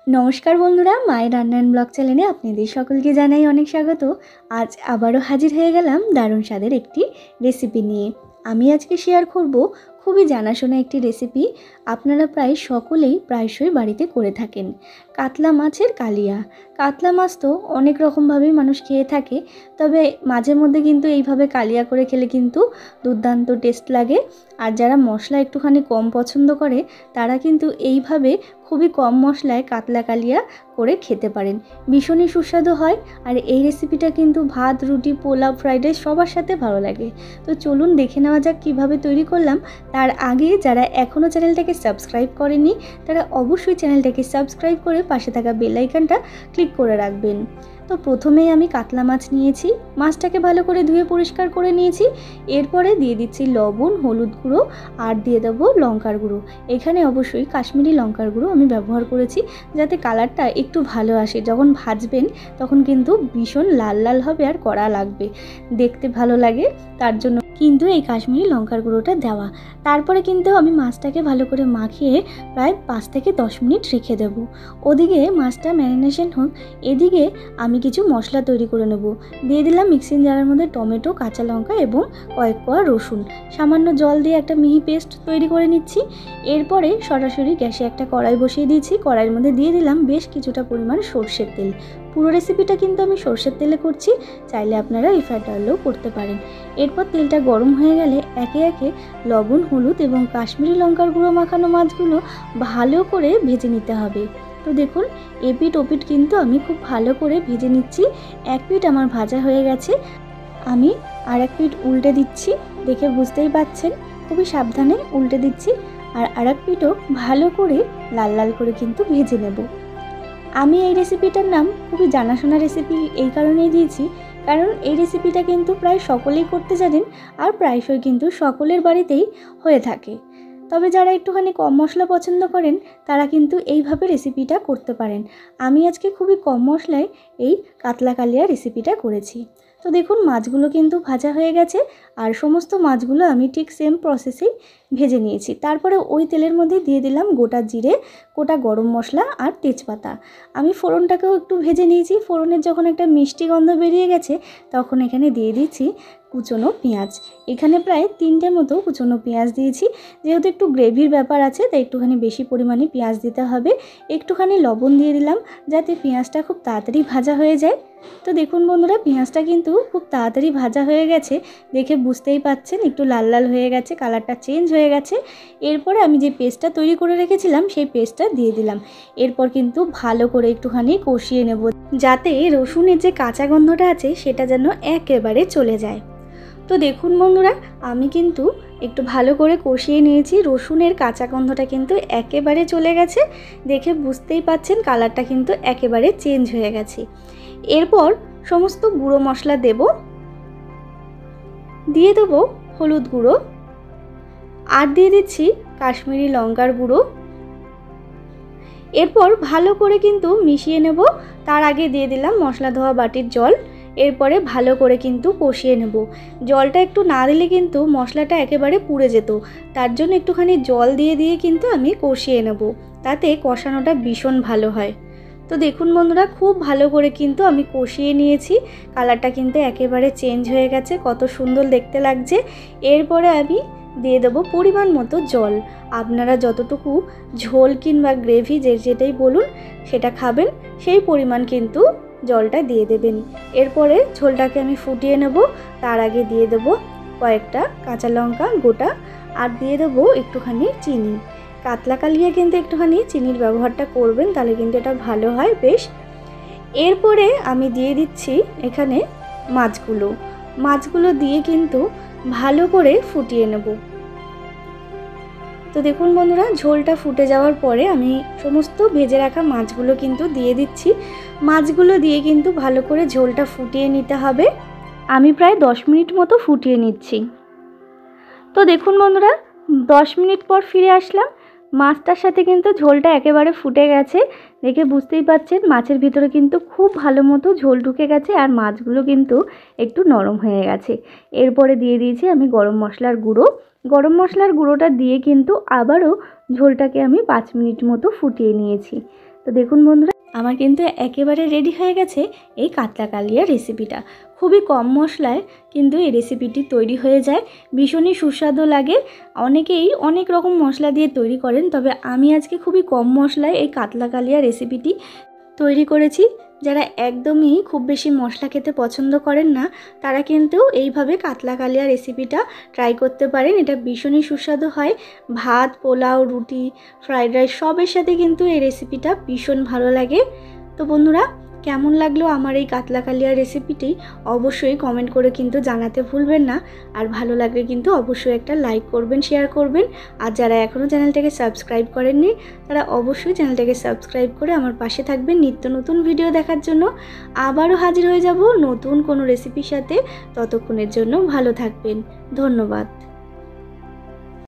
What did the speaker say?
নমস্কার বন্ধুরা, মায়ের রান্নান ব্লগ চ্যানেলে আপনাদের সকলকে জানাই অনেক স্বাগত। আজ আবারও হাজির হয়ে গেলাম দারুণ স্বাদের একটি রেসিপি নিয়ে। আমি আজকে শেয়ার করব খুবই জানাশোনা একটি রেসিপি। আপনারা প্রায় সকলেই প্রায়শই বাড়িতে করে থাকেন, কাতলা মাছের কালিয়া। কাতলা মাছ তো অনেক রকমভাবেই মানুষ খেয়ে থাকে, তবে মাঝে মধ্যে কিন্তু এইভাবে কালিয়া করে খেলে কিন্তু দুর্দান্ত টেস্ট লাগে। আর যারা মশলা একটুখানি কম পছন্দ করে তারা কিন্তু এইভাবে খুবই কম মশলায় কাতলা কালিয়া করে খেতে পারেন, ভীষণই সুস্বাদু হয়। আর এই রেসিপিটা কিন্তু ভাত, রুটি, পোলাও, ফ্রাইড রাইস সবার সাথে ভালো লাগে। তো চলুন দেখে নেওয়া যাক কীভাবে তৈরি করলাম। তার আগে যারা এখনও চ্যানেলটাকে সাবস্ক্রাইব করেনি তারা অবশ্যই চ্যানেলটাকে সাবস্ক্রাইব করে পাশে থাকা বেল আইকনটা ক্লিক করে রাখবেন। তো প্রথমেই আমি কাতলা মাছ নিয়েছি, মাছটাকে ভালো করে ধুয়ে পরিষ্কার করে নিয়েছি। এরপরে দিয়ে দিচ্ছি লবণ, হলুদ গুঁড়ো আর দিয়ে দেবো লঙ্কার গুঁড়ো। এখানে অবশ্যই কাশ্মীরি লঙ্কার গুঁড়ো আমি ব্যবহার করেছি, যাতে কালারটা একটু ভালো আসে। যখন ভাজবেন তখন কিন্তু ভীষণ লাল লাল হবে আর কড়া লাগবে, দেখতে ভালো লাগে, তার জন্য কিন্তু এই কাশ্মীরি লঙ্কার গুঁড়োটা দেওয়া। তারপরে কিন্তু আমি মাছটাকে ভালো করে মাখিয়ে প্রায় 5 থেকে 10 মিনিট রেখে দেব। ওদিকে মাছটা ম্যারিনেশন হোক, এদিকে আমি কিছু মশলা তৈরি করে নেব। দিয়ে দিলাম মিক্সিং জারের মধ্যে টমেটো, কাঁচা লঙ্কা এবং কয়েক কোয়া রসুন। সামান্য জল দিয়ে একটা মিহি পেস্ট তৈরি করে নিচ্ছি। এরপরে সরাসরি গ্যাসে একটা কড়াই বসিয়ে দিয়েছি। কড়াইয়ের মধ্যে দিয়ে দিলাম বেশ কিছুটা পরিমাণ সর্ষের তেল। পুরো রেসিপিটা কিন্তু আমি সর্ষের তেলে করছি, চাইলে আপনারা রিফাইন্ড অয়েলেও করতে পারেন। এরপর তেলটা গরম হয়ে গেলে একে একে লবণ, হলুদ এবং কাশ্মীরি লঙ্কার গুঁড়ো মাখানো মাছগুলো ভালো করে ভেজে নিতে হবে। তো দেখুন, এপিট ওপিট কিন্তু আমি খুব ভালো করে ভেজে নিচ্ছি। এক পিঠ আমার ভাজা হয়ে গেছে, আমি আর এক পিঠ উল্টে দিচ্ছি। দেখে বুঝতেই পাচ্ছেন খুবই সাবধানে উল্টে দিচ্ছি। আর এক পিঠও ভালো করে লাল লাল করে কিন্তু ভেজে নেব। আমি এই রেসিপিটার নাম খুবই জানাশোনা রেসিপি এই কারণেই দিয়েছি, কারণ এই রেসিপিটা কিন্তু প্রায় সকলেই করতে জানেন আর প্রায়শই কিন্তু সকলের বাড়িতেই হয়ে থাকে। তবে যারা একটুখানি কম মশলা পছন্দ করেন তারা কিন্তু এইভাবে রেসিপিটা করতে পারেন। আমি আজকে খুবই কম মশলায় এই কাতলা কালিয়া রেসিপিটা করেছি। তো দেখুন, মাছগুলো কিন্তু ভাজা হয়ে গেছে আর সমস্ত মাছগুলো আমি ঠিক সেম প্রসেসেই ভেজে নিয়েছি। তারপরে ওই তেলের মধ্যে দিয়ে দিলাম গোটা জিরে, গোটা গরম মশলা আর তেজপাতা। আমি ফোড়নটাকেও একটু ভেজে নিয়েছি। ফোড়নের যখন একটা মিষ্টি গন্ধ বেরিয়ে গেছে তখন এখানে দিয়ে দিচ্ছি কুচনো পেঁয়াজ। এখানে প্রায় 3টে মতো কুচনো পেঁয়াজ দিয়েছি। যেহেতু একটু গ্রেভির ব্যাপার আছে তাই একটুখানি বেশি পরিমাণে পেঁয়াজ দিতে হবে। একটুখানি লবণ দিয়ে দিলাম যাতে পেঁয়াজটা খুব তাড়াতাড়ি ভাজা হয়ে যায়। তো দেখুন বন্ধুরা, পেঁয়াজটা কিন্তু খুব তাড়াতাড়ি ভাজা হয়ে গেছে, দেখে বুঝতেই পাচ্ছেন একটু লাল লাল হয়ে গেছে, কালারটা চেঞ্জ হয়ে গেছে। এরপরে আমি যে পেস্টটা তৈরি করে রেখেছিলাম সেই পেস্টটা দিয়ে দিলাম। এরপর কিন্তু ভালো করে একটুখানি কষিয়ে নেব, যাতে রসুনের যে কাঁচা গন্ধটা আছে সেটা যেন একেবারে চলে যায়। তো দেখুন বন্ধুরা, আমি কিন্তু একটু ভালো করে কষিয়ে নিয়েছি। রসুনের কাঁচা গন্ধটা কিন্তু একেবারে চলে গেছে, দেখে বুঝতেই পাচ্ছেন কালারটা কিন্তু একেবারে চেঞ্জ হয়ে গেছে। এরপর সমস্ত গুঁড়ো মশলা দিয়ে দেবো হলুদ গুঁড়ো, আর দিয়ে দিচ্ছি কাশ্মীরি লঙ্কার গুঁড়ো। এরপর ভালো করে কিন্তু মিশিয়ে নেব। তার আগে দিয়ে দিলাম মশলা ধোয়া বাটির জল। এরপরে ভালো করে কিন্তু কষিয়ে নেব। জলটা একটু না দিলে কিন্তু মশলাটা একেবারে পুড়ে যেত, তার জন্য একটুখানি জল দিয়ে কিন্তু আমি কষিয়ে নেব, তাতে কষানোটা ভীষণ ভালো হয়। তো দেখুন বন্ধুরা, খুব ভালো করে কিন্তু আমি কষিয়ে নিয়েছি। কালারটা কিন্তু একেবারে চেঞ্জ হয়ে গেছে, কত সুন্দর দেখতে লাগছে। এরপরে আমি দিয়ে দেবো পরিমাণ মতো জল। আপনারা যতটুকু ঝোল কিংবা গ্রেভি যেটাই বলুন সেটা খাবেন সেই পরিমাণ কিন্তু জলটা দিয়ে দেবেন। এরপরে ঝোলটাকে আমি ফুটিয়ে নেব। তার আগে দিয়ে দেব কয়েকটা কাঁচা লঙ্কা গোটা, আর দিয়ে দেবো একটুখানি চিনি। কাতলা কালিয়া কিন্তু একটুখানি চিনির ব্যবহারটা করবেন, তাহলে কিন্তু এটা ভালো হয় বেশ। এরপরে আমি দিয়ে দিচ্ছি এখানে মাছগুলো দিয়ে কিন্তু ভালো করে ফুটিয়ে নেব। তো দেখুন বন্ধুরা, ঝোলটা ফুটে যাওয়ার পরে আমি সমস্ত ভেজে রাখা মাছগুলো কিন্তু দিয়ে দিচ্ছি। মাছগুলো দিয়ে কিন্তু ভালো করে ঝোলটা ফুটিয়ে নিতে হবে। আমি প্রায় 10 মিনিট মতো ফুটিয়ে নিচ্ছি। তো দেখুন বন্ধুরা, 10 মিনিট পর ফিরে আসলাম। মাছটার সাথে কিন্তু ঝোলটা একেবারে ফুটে গেছে, দেখে বুঝতেই পাচ্ছেন মাছের ভিতরে কিন্তু খুব ভালো মতো ঝোল ঢুকে গেছে আর মাছগুলো কিন্তু একটু নরম হয়ে গেছে। এরপরে দিয়ে দিয়েছি আমি গরম মশলার গুঁড়োটা দিয়ে কিন্তু আবারও ঝোলটাকে আমি 5 মিনিট মতো ফুটিয়ে নিয়েছি। তো দেখুন বন্ধুরা, আমার কিন্তু একেবারে রেডি হয়ে গেছে এই কাতলা কালিয়া রেসিপিটা। খুবই কম মশলায় কিন্তু এই রেসিপিটি তৈরি হয়ে যায়, ভীষণই সুস্বাদু লাগে। অনেকেই অনেক রকম মশলা দিয়ে তৈরি করেন, তবে আমি আজকে খুবই কম মশলায় এই কাতলা কালিয়া রেসিপিটি তৈরি করেছি। যারা একদমই খুব বেশি মশলা খেতে পছন্দ করেন না, তারা কিন্তু এইভাবে কাতলা কালিয়া রেসিপিটা ট্রাই করতে পারেন। এটা ভীষণই সুস্বাদু হয়। ভাত, পোলাও, রুটি, ফ্রাইড রাইস সবের সাথে কিন্তু এই রেসিপিটা ভীষণ ভালো লাগে। তো বন্ধুরা, কেমন লাগলো আমার এই কাতলা কালিয়া রেসিপিটি অবশ্যই কমেন্ট করে কিন্তু জানাতে ভুলবেন না। আর ভালো লাগলে কিন্তু অবশ্যই একটা লাইক করবেন, শেয়ার করবেন। আর যারা এখনও চ্যানেলটাকে সাবস্ক্রাইব করেননি, তারা অবশ্যই চ্যানেলটাকে সাবস্ক্রাইব করে আমার পাশে থাকবেন নিত্য নতুন ভিডিও দেখার জন্য। আবারও হাজির হয়ে যাব নতুন কোনো রেসিপির সাথে। ততক্ষণের জন্য ভালো থাকবেন। ধন্যবাদ।